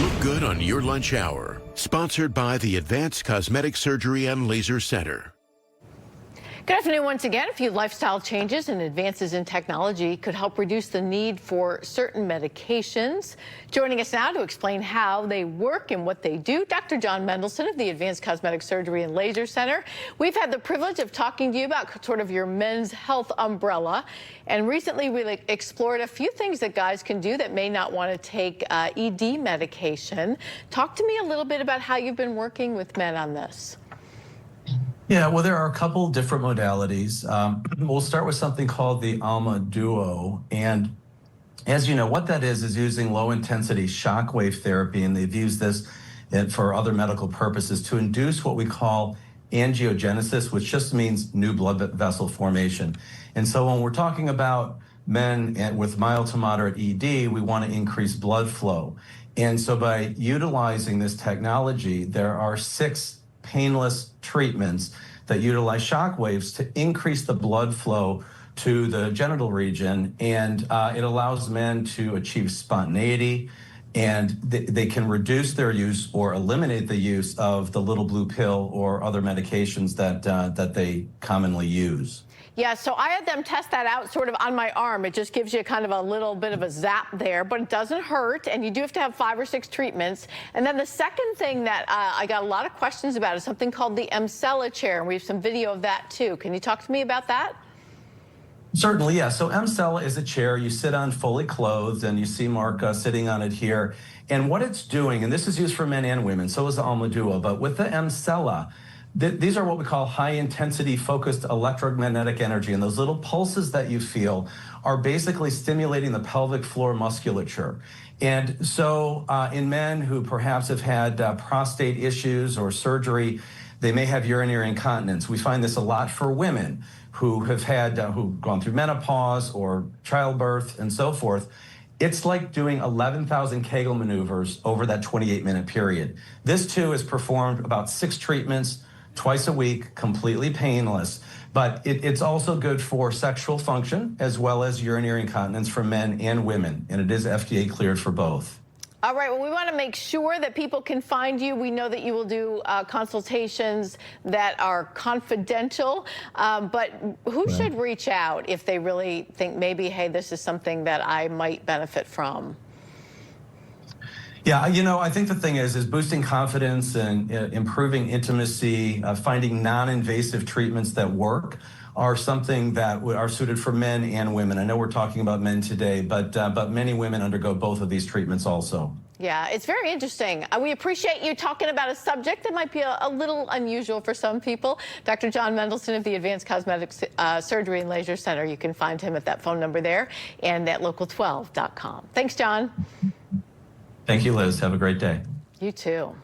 Look good on your lunch hour. Sponsored by the Advanced Cosmetic Surgery and Laser Center. Good afternoon once again. A few lifestyle changes and advances in technology could help reduce the need for certain medications. Joining us now to explain how they work and what they do, Dr. Jon Mendelsohn of the Advanced Cosmetic Surgery and Laser Center. We've had the privilege of talking to you about sort of your men's health umbrella. And recently we explored a few things that guys can do that may not want to take ED medication. Talk to me a little bit about how you've been working with men on this. Yeah, well, there are a couple different modalities. We'll start with something called the Alma Duo. And as you know, what that is using low-intensity shockwave therapy, and they've used this for other medical purposes to induce what we call angiogenesis, which just means new blood vessel formation. And so when we're talking about men with mild to moderate ED, we want to increase blood flow. And so by utilizing this technology, there are 6 painless treatments that utilize shock waves to increase the blood flow to the genital region, and it allows men to achieve spontaneity, and they can reduce their use or eliminate the use of the little blue pill or other medications that they commonly use. Yeah, so I had them test that out sort of on my arm. It just gives you kind of a little bit of a zap there, but it doesn't hurt, and you do have to have 5 or 6 treatments. And then the second thing that I got a lot of questions about is something called the Emsella Chair, and we have some video of that too. Can you talk to me about that? Certainly, yeah. So Emsella is a chair you sit on fully clothed, and you see Mark sitting on it here. And what it's doing, and this is used for men and women, so is the Alma Duo, but with the Emsella, these are what we call high-intensity focused electromagnetic energy, and those little pulses that you feel are basically stimulating the pelvic floor musculature. And so in men who perhaps have had prostate issues or surgery, they may have urinary incontinence. We find this a lot for women who have had, who've gone through menopause or childbirth and so forth. It's like doing 11,000 Kegel maneuvers over that 28-minute period. This too is performed about 6 treatments, twice a week, completely painless. But it's also good for sexual function as well as urinary incontinence for men and women, and it is FDA cleared for both. All right, well, we want to make sure that people can find you. We know that you will do consultations that are confidential, but who should reach out if they really think maybe, hey, this is something that I might benefit from? Yeah, you know, I think the thing is boosting confidence and improving intimacy, finding non-invasive treatments that work are something that are suited for men and women. I know we're talking about men today, but many women undergo both of these treatments also. Yeah, it's very interesting. We appreciate you talking about a subject that might be a little unusual for some people. Dr. Jon Mendelsohn of the Advanced Cosmetic Surgery and Laser Center. You can find him at that phone number there and at local12.com. Thanks, Jon. Thank you, Liz. Have a great day. You too.